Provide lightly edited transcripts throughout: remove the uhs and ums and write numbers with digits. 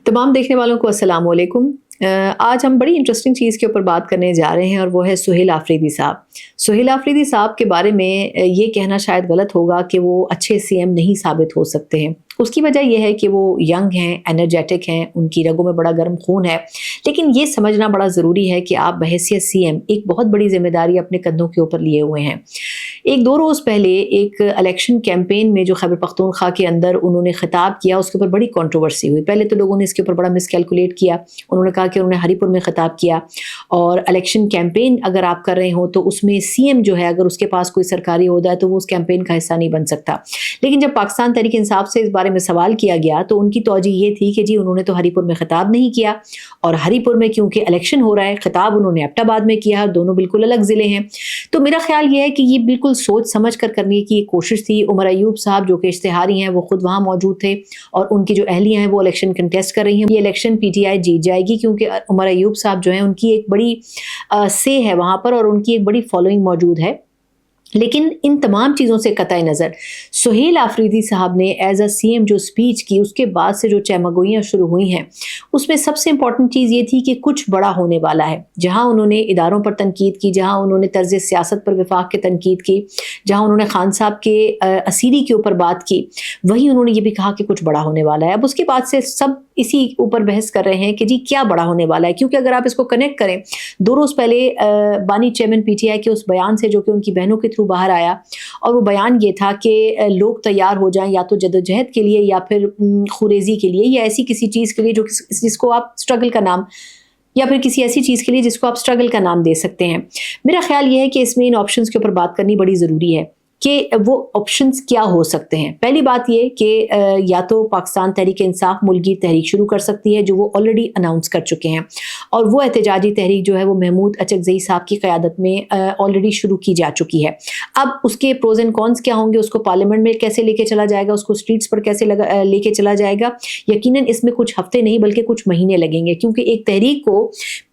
तमाम देखने वालों को अस्सलाम वालेकुम। आज हम बड़ी इंटरेस्टिंग चीज़ के ऊपर बात करने जा रहे हैं और वो है सुहेल आफरीदी साहब। सुहेल आफरीदी साहब के बारे में ये कहना शायद गलत होगा कि वो अच्छे सीएम नहीं साबित हो सकते हैं। उसकी वजह यह है कि वो यंग हैं, एनर्जेटिक हैं, उनकी रगों में बड़ा गर्म खून है। लेकिन ये समझना बड़ा ज़रूरी है कि आप बहैसियत सीएम एक बहुत बड़ी जिम्मेदारी अपने कंधों के ऊपर लिए हुए हैं। एक दो रोज़ पहले एक इलेक्शन कैंपेन में जो खैबर पख्तूनख्वा के अंदर उन्होंने खिताब किया, उसके ऊपर बड़ी कंट्रोवर्सी हुई। पहले तो लोगों ने इसके ऊपर बड़ा मिसकैलकुलेट किया। उन्होंने कहा कि उन्होंने हरीपुर में खिताब किया और इलेक्शन कैंपेन अगर आप कर रहे हो तो उसमें सीएम जो है अगर उसके पास कोई सरकारी ओहदा है तो वो उस कैंपेन का हिस्सा नहीं बन सकता। लेकिन जब पाकिस्तान तहरीक इंसाफ से इस बारे में सवाल किया गया तो उनकी तौजी ये थी कि जी उन्होंने तो हरीपुर में खिताब नहीं किया, और हरीपुर में क्योंकि इलेक्शन हो रहा है, खिताब उन्होंने एबटाबाद में किया, दोनों बिल्कुल अलग ज़िले हैं। तो मेरा ख्याल ये है कि ये बिल्कुल सोच समझ कर करने की कोशिश थी। उमर अयूब साहब जो कि इश्तिहारी हैं वो खुद वहाँ मौजूद थे और उनकी जो अहलियाँ हैं वो इलेक्शन कंटेस्ट कर रही हैं। ये इलेक्शन पीटीआई जीत जाएगी क्योंकि उमर अयूब साहब जो हैं उनकी एक बड़ी से है वहाँ पर और उनकी एक बड़ी फॉलोइंग मौजूद है। लेकिन इन तमाम चीज़ों से कतई नज़र सुहेल आफरीदी साहब ने एज अ सीएम जो स्पीच की, उसके बाद से जो चहमगोइयाँ शुरू हुई हैं उसमें सबसे इंपॉर्टेंट चीज़ ये थी कि कुछ बड़ा होने वाला है। जहाँ उन्होंने इदारों पर तनकीद की, जहाँ उन्होंने तर्ज सियासत पर वफाक के तनकीद की, जहाँ उन्होंने खान साहब के असीरी के ऊपर बात की, वहीं उन्होंने ये भी कहा कि कुछ बड़ा होने वाला है। अब उसके बाद से सब इसी ऊपर बहस कर रहे हैं कि जी क्या बड़ा होने वाला है, क्योंकि अगर आप इसको कनेक्ट करें 2 रोज़ पहले बानी चेयरमैन पीटीआई के उस बयान से जो कि उनकी बहनों के थ्रू बाहर आया, और वो बयान ये था कि लोग तैयार हो जाएं या तो जदोजहद के लिए या फिर खुरेजी के लिए या ऐसी किसी चीज़ के लिए जो जिसको आप स्ट्रगल का नाम, या फिर किसी ऐसी चीज़ के लिए जिसको आप स्ट्रगल का नाम दे सकते हैं। मेरा ख्याल ये है कि इसमें इन ऑप्शंस के ऊपर बात करनी बड़ी ज़रूरी है कि वो ऑप्शंस क्या हो सकते हैं। पहली बात ये कि या तो पाकिस्तान तहरीक इंसाफ मुल्की तहरीक शुरू कर सकती है जो वो ऑलरेडी अनाउंस कर चुके हैं, और वो एहतजाजी तहरीक जो है वो महमूद अचकज़ई साहब की क़यादत में ऑलरेडी शुरू की जा चुकी है। अब उसके प्रोज एंड कॉन्स क्या होंगे, उसको पार्लियामेंट में कैसे लेके चला जाएगा, उसको स्ट्रीट्स पर कैसे लेके चला जाएगा, यकीनन इसमें कुछ हफ्ते नहीं बल्कि कुछ महीने लगेंगे, क्योंकि एक तहरीक को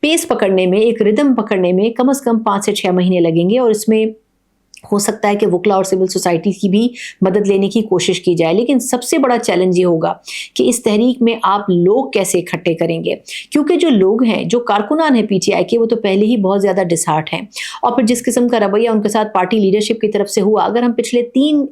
पेस पकड़ने में, एक रिदम पकड़ने में कम से कम 5 से 6 महीने लगेंगे, और इसमें हो सकता है कि वकला और सिविल सोसाइटी की भी मदद लेने की कोशिश की जाए। लेकिन सबसे बड़ा चैलेंज ये होगा कि इस तहरीक में आप लोग कैसे इकट्ठे करेंगे, क्योंकि जो लोग हैं, जो कारकुनान हैं पीटीआई के, वो तो पहले ही बहुत ज़्यादा डिसहार्ट हैं, और फिर जिस किस्म का रवैया उनके साथ पार्टी लीडरशिप की तरफ से हुआ, अगर हम पिछले 3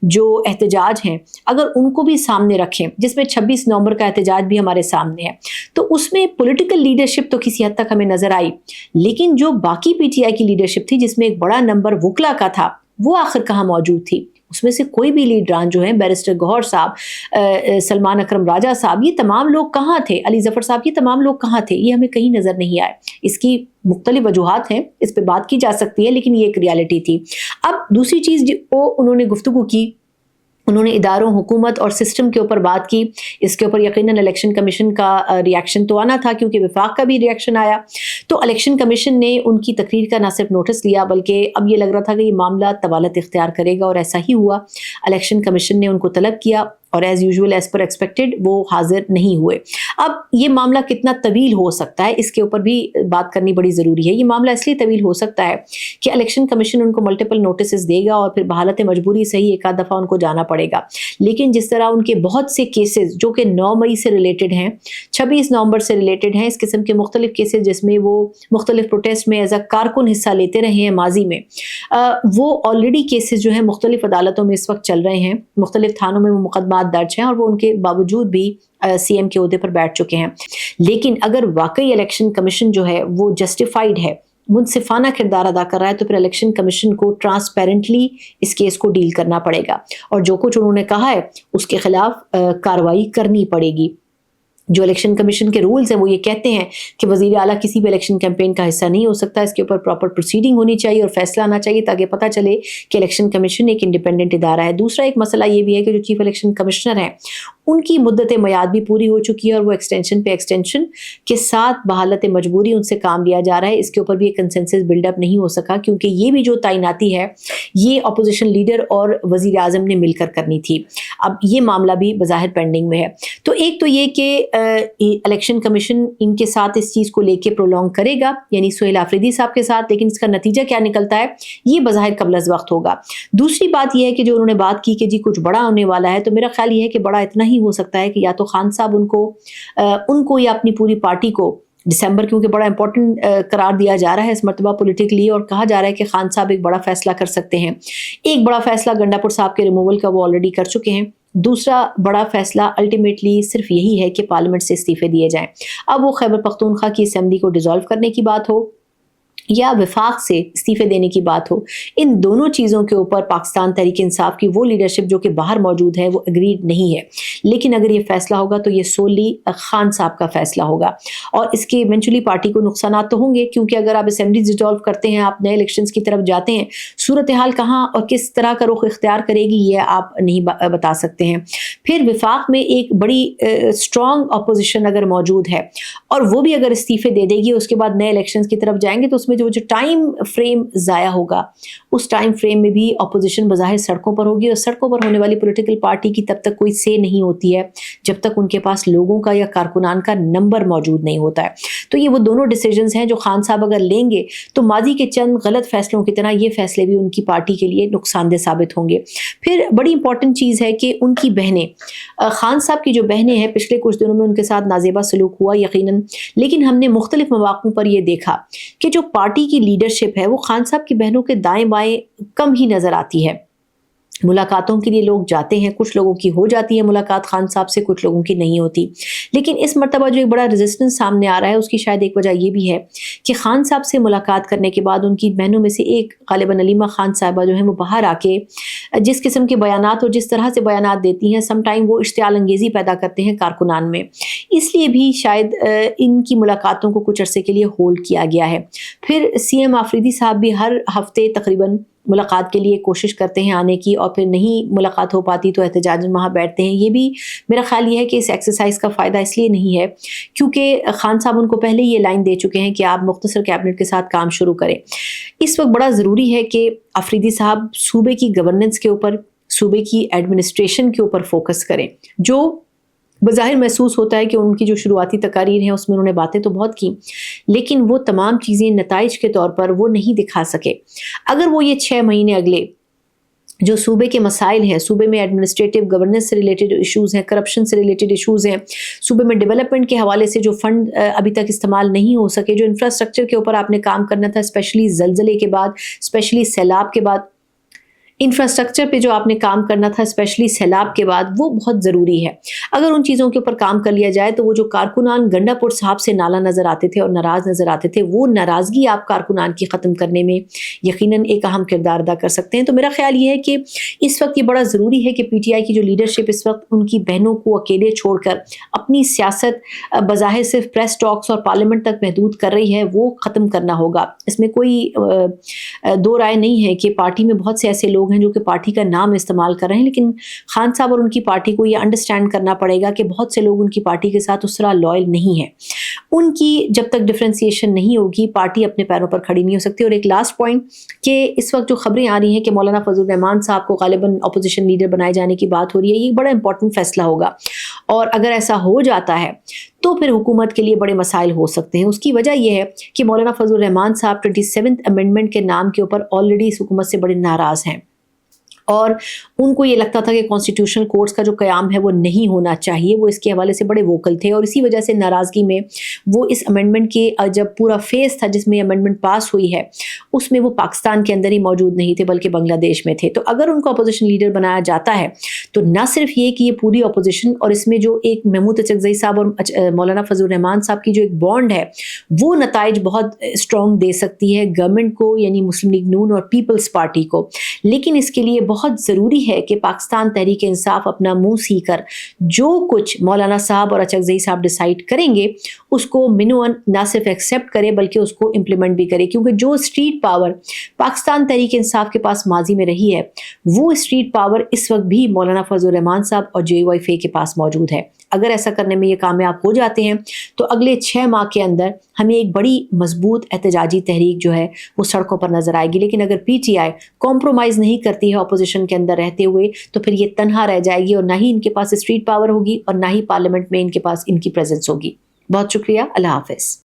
जो एहतजाज हैं अगर उनको भी सामने रखें, जिसमें 26 नवंबर का एहतजाज भी हमारे सामने है, तो उसमें पॉलिटिकल लीडरशिप तो किसी हद तक हमें नज़र आई, लेकिन जो बाकी पीटीआई की लीडरशिप थी जिसमें एक बड़ा नंबर वकला का था, वो आखिर कहाँ मौजूद थी। उसमें से कोई भी लीडरान जो हैं, बैरिस्टर गौहर साहब, सलमान अकरम राजा साहब, ये तमाम लोग कहाँ थे, अली जफर साहब, ये तमाम लोग कहाँ थे, ये हमें कहीं नज़र नहीं आए। इसकी मुख्तलिफ वजूहात हैं, इस पर बात की जा सकती है, लेकिन ये एक रियलिटी थी। अब दूसरी चीज़ जो उन्होंने गुफ्तगू की, उन्होंने इदारों, हुकूमत और सिस्टम के ऊपर बात की। इसके ऊपर यकीनन इलेक्शन कमीशन का रिएक्शन तो आना था, क्योंकि वफाक का भी रिएक्शन आया। तो इलेक्शन कमीशन ने उनकी तकरीर का न सिर्फ नोटिस लिया, बल्कि अब ये लग रहा था कि ये मामला तवालत इख्तियार करेगा, और ऐसा ही हुआ। इलेक्शन कमीशन ने उनको तलब किया और as usual as per expected वो हाजिर नहीं हुए। अब ये मामला कितना तवील हो सकता है, इसके ऊपर भी बात करनी बड़ी ज़रूरी है। ये मामला इसलिए तवील हो सकता है कि इलेक्शन कमीशन उनको मल्टीपल नोटिस देगा और फिर बहालत मजबूरी से ही एक आध दफ़ा उनको जाना पड़ेगा। लेकिन जिस तरह उनके बहुत से केसेस जो कि 9 मई से रिलेटेड हैं, 26 नवंबर से रिलेटेड हैं, इस किस्म के मुख्तलिफ केसेस जिसमें वो मुख्तलिफ प्रोटेस्ट में एज अ कारकुन हिस्सा लेते रहे हैं माजी में, वो ऑलरेडी केसेस जो हैं मुख्तलिफ अदालतों में इस वक्त चल रहे हैं, मुख्तलिफ थानों में वो मुकदमा दर्ज हैं, और वो उनके बावजूद भी सीएम के ओहदे पर बैठ चुके हैं। लेकिन अगर वाकई इलेक्शन कमीशन जो है वो जस्टिफाइड है, मुनसिफाना किरदार अदा कर रहा है, तो फिर इलेक्शन कमीशन को ट्रांसपेरेंटली इस केस को डील करना पड़ेगा, और जो कुछ उन्होंने कहा है उसके खिलाफ कार्रवाई करनी पड़ेगी। जो इलेक्शन कमीशन के रूल्स हैं वो ये कहते हैं कि वज़ीर आला किसी भी इलेक्शन कैंपेन का हिस्सा नहीं हो सकता, इसके ऊपर प्रॉपर प्रोसीडिंग होनी चाहिए और फैसला आना चाहिए ताकि पता चले कि इलेक्शन कमीशन एक इंडिपेंडेंट इदारा है। दूसरा एक मसला ये भी है कि जो चीफ इलेक्शन कमिश्नर हैं उनकी मुद्दत मयाद भी पूरी हो चुकी है, और वो एक्सटेंशन पे एक्सटेंशन के साथ बहालत मजबूरी उनसे काम लिया जा रहा है। इसके ऊपर भी एक कंसेंसस बिल्डअप नहीं हो सका, क्योंकि ये भी जो तैनाती है ये अपोजिशन लीडर और वज़ीर आज़म ने मिलकर करनी थी। अब ये मामला भी बज़ाहिर पेंडिंग में है। तो एक तो ये कि इलेक्शन कमीशन इनके साथ इस चीज़ को लेके प्रोलॉन्ग करेगा, यानी सुहेल आफरीदी साहब के साथ, लेकिन इसका नतीजा क्या निकलता है ये बज़ाहिर कबल अज़ वक्त होगा। दूसरी बात यह है कि जो उन्होंने बात की कि जी कुछ बड़ा होने वाला है, तो मेरा ख्याल ये है कि बड़ा इतना ही ہی ہو سکتا ہے کہ یا تو خان صاحب ان کو یا اپنی پوری پارٹی کو دسمبر، کیونکہ بڑا امپورٹنٹ قرار دیا جا رہا ہے اس مرتبہ پولیٹیکلی، اور کہا جا رہا ہے کہ خان صاحب ایک بڑا فیصلہ کر سکتے ہیں. ایک بڑا فیصلہ گنڈا پور صاحب کے ریموول کا وہ آلریڈی کر چکے ہیں. دوسرا بڑا فیصلہ الٹیمیٹلی صرف یہی ہے کہ پارلیمنٹ سے استعفے دیے جائیں. اب وہ خیبر پختونخوا کی اسمبلی کو ڈیزالو کرنے کی بات ہو یا وفاق سے استعفے دینے کی بات ہو، ان دونوں چیزوں کے اوپر پاکستان تحریک انصاف کی وہ لیڈرشپ جو کہ باہر موجود ہے وہ اگریڈ نہیں ہے. لیکن اگر یہ فیصلہ ہوگا تو یہ سولی خان صاحب کا فیصلہ ہوگا، اور اس کے ایونچولی پارٹی کو نقصانات تو ہوں گے، کیونکہ اگر آپ اسمبلی ڈیزالو کرتے ہیں، آپ نئے الیکشنز کی طرف جاتے ہیں، صورتحال کہاں اور کس طرح کا رخ اختیار کرے گی یہ آپ نہیں بتا سکتے ہیں. پھر وفاق میں ایک بڑی اسٹرانگ اپوزیشن اگر موجود ہے اور وہ بھی اگر استعفے دے دے گی، اس کے بعد نئے الیکشنز کی طرف جائیں گے تو اس میں جو ٹائم فریم ضائع ہوگا، اس ٹائم فریم میں بھی اپوزیشن بظاہر سڑکوں پر ہوگی، اور سڑکوں پر ہونے والی پولیٹیکل پارٹی کی تب تک کوئی سے نہیں ہوتی ہے جب تک ان کے پاس لوگوں کا یا کارکنان کا نمبر موجود نہیں ہوتا ہے. تو یہ وہ دونوں ڈیسیجنز ہیں جو خان صاحب اگر لیں گے تو ماضی کے چند غلط فیصلوں کی طرح یہ فیصلے بھی ان کی پارٹی کے لیے نقصان دہ ثابت ہوں گے. پھر بڑی امپورٹنٹ چیز ہے کہ ان کی بہنیں، خان صاحب کی جو بہنیں ہیں، پچھلے کچھ دنوں میں ان کے ساتھ نازیبا سلوک ہوا یقیناً، لیکن ہم نے مختلف مواقعوں پر یہ دیکھا کہ جو پارٹی کی لیڈرشپ ہے وہ خان صاحب کی بہنوں کے دائیں بائیں کم ہی نظر آتی ہے. ملاقاتوں کے لیے لوگ جاتے ہیں، کچھ لوگوں کی ہو جاتی ہے ملاقات خان صاحب سے، کچھ لوگوں کی نہیں ہوتی. لیکن اس مرتبہ جو ایک بڑا ریزسٹنس سامنے آ رہا ہے اس کی شاید ایک وجہ یہ بھی ہے کہ خان صاحب سے ملاقات کرنے کے بعد ان کی بہنوں میں سے ایک غالباً علیمہ خان صاحبہ جو ہیں وہ باہر آ کے جس قسم کے بیانات اور جس طرح سے بیانات دیتی ہیں، سم ٹائم وہ اشتعال انگیزی پیدا کرتے ہیں کارکنان میں. اس لیے بھی شاید ان کی ملاقاتوں کو کچھ عرصے کے لیے ہولڈ کیا گیا ہے. پھر سی ایم آفریدی صاحب بھی ہر ہفتے تقریباً ملاقات کے لیے کوشش کرتے ہیں آنے کی، اور پھر نہیں ملاقات ہو پاتی تو احتجاجاً وہاں بیٹھتے ہیں. یہ بھی میرا خیال یہ ہے کہ اس ایکسرسائز کا فائدہ اس لیے نہیں ہے کیونکہ خان صاحب ان کو پہلے یہ لائن دے چکے ہیں کہ آپ مختصر کیبنٹ کے ساتھ کام شروع کریں. اس وقت بڑا ضروری ہے کہ آفریدی صاحب صوبے کی گورننس کے اوپر، صوبے کی ایڈمنسٹریشن کے اوپر فوکس کریں. جو بظاہر محسوس ہوتا ہے کہ ان کی جو شروعاتی تقاریر ہیں اس میں انہوں نے باتیں تو بہت کی، لیکن وہ تمام چیزیں نتائج کے طور پر وہ نہیں دکھا سکے. اگر وہ یہ 6 مہینے اگلے جو صوبے کے مسائل ہیں، صوبے میں ایڈمنسٹریٹو گورننس سے ریلیٹڈ ایشوز ہیں، کرپشن سے ریلیٹڈ ایشوز ہیں، صوبے میں ڈیولپمنٹ کے حوالے سے جو فنڈ ابھی تک استعمال نہیں ہو سکے، جو انفراسٹرکچر کے اوپر آپ نے کام کرنا تھا، اسپیشلی زلزلے کے بعد، اسپیشلی سیلاب کے بعد، انفراسٹرکچر پہ جو آپ نے کام کرنا تھا اسپیشلی سیلاب کے بعد، وہ بہت ضروری ہے. اگر ان چیزوں کے اوپر کام کر لیا جائے تو وہ جو کارکنان گنڈا پور صاحب سے نالا نظر آتے تھے اور ناراض نظر آتے تھے، وہ ناراضگی آپ کارکنان کی ختم کرنے میں یقیناً ایک اہم کردار ادا کر سکتے ہیں. تو میرا خیال یہ ہے کہ اس وقت یہ بڑا ضروری ہے کہ پی ٹی آئی کی جو لیڈرشپ اس وقت ان کی بہنوں کو اکیلے چھوڑ کر اپنی سیاست بظاہر صرف پریس ٹاکس اور پارلیمنٹ تک محدود کر رہی ہے، وہ ختم کرنا ہوگا. اس میں کوئی دو رائے نہیں ہے کہ پارٹی میں بہت سے ایسے لوگ ہیں جو کہ پارٹی کا نام استعمال کر رہے ہیں، لیکن خان صاحب اور ان کی پارٹی کو یہ انڈرسٹینڈ کرنا پڑے گا کہ بہت سے لوگ ان کی پارٹی کے ساتھ اس طرح لائل نہیں ہیں. ان کی جب تک ڈفرینسیشن نہیں ہوگی پارٹی اپنے پیروں پر کھڑی نہیں ہو سکتی. اور ایک لاسٹ پوائنٹ کہ اس وقت جو خبریں آ رہی ہیں کہ مولانا فضل الرحمان صاحب کو غالباً اپوزیشن لیڈر بنائے جانے کی بات ہو رہی ہے، یہ بڑا امپورٹنٹ فیصلہ ہوگا، اور اگر ایسا ہو جاتا ہے تو پھر حکومت کے لیے بڑے مسائل ہو سکتے ہیں. اس کی وجہ یہ ہے کہ مولانا فضل الرحمان صاحب 27th امینڈمنٹ کے نام کے اوپر آلریڈی اس حکومت سے بڑے ناراض ہیں، اور ان کو یہ لگتا تھا کہ کانسٹیٹیوشنل کورٹس کا جو قیام ہے وہ نہیں ہونا چاہیے. وہ اس کے حوالے سے بڑے ووکل تھے، اور اسی وجہ سے ناراضگی میں وہ اس امینڈمنٹ کے جب پورا فیز تھا جس میں امینڈمنٹ پاس ہوئی ہے اس میں وہ پاکستان کے اندر ہی موجود نہیں تھے بلکہ بنگلہ دیش میں تھے. تو اگر ان کو اپوزیشن لیڈر بنایا جاتا ہے تو نہ صرف یہ کہ یہ پوری اپوزیشن، اور اس میں جو ایک محمود اچکزئی صاحب اور مولانا فضل الرحمان صاحب کی جو ایک بانڈ ہے وہ نتائج بہت اسٹرانگ دے سکتی ہے گورنمنٹ کو، یعنی مسلم لیگ نون اور پیپلز پارٹی کو. لیکن اس کے لیے بہت ضروری ہے کہ پاکستان تحریک انصاف اپنا منہ سی کر جو کچھ مولانا صاحب اور اچکزئی صاحب ڈیسائیڈ کریں گے اس کو منوان نہ صرف ایکسیپٹ کرے بلکہ اس کو امپلیمنٹ بھی کرے. کیونکہ جو اسٹریٹ پاور پاکستان تحریک انصاف کے پاس ماضی میں رہی ہے وہ اسٹریٹ پاور اس وقت بھی مولانا فضل الرحمان صاحب اور JYF کے پاس موجود ہے. اگر ایسا کرنے میں یہ کامیاب ہو جاتے ہیں تو اگلے 6 ماہ کے اندر ہمیں ایک بڑی مضبوط احتجاجی تحریک جو ہے وہ سڑکوں پر نظر آئے گی. لیکن اگر پی ٹی آئی کمپرومائز نہیں کرتی ہے اپوزیشن کے اندر رہتے ہوئے تو پھر یہ تنہا رہ جائے گی، اور نہ ہی ان کے پاس اسٹریٹ پاور ہوگی اور نہ ہی پارلیمنٹ میں ان کے پاس ان کی پریزنس ہوگی. بہت شکریہ. اللہ حافظ.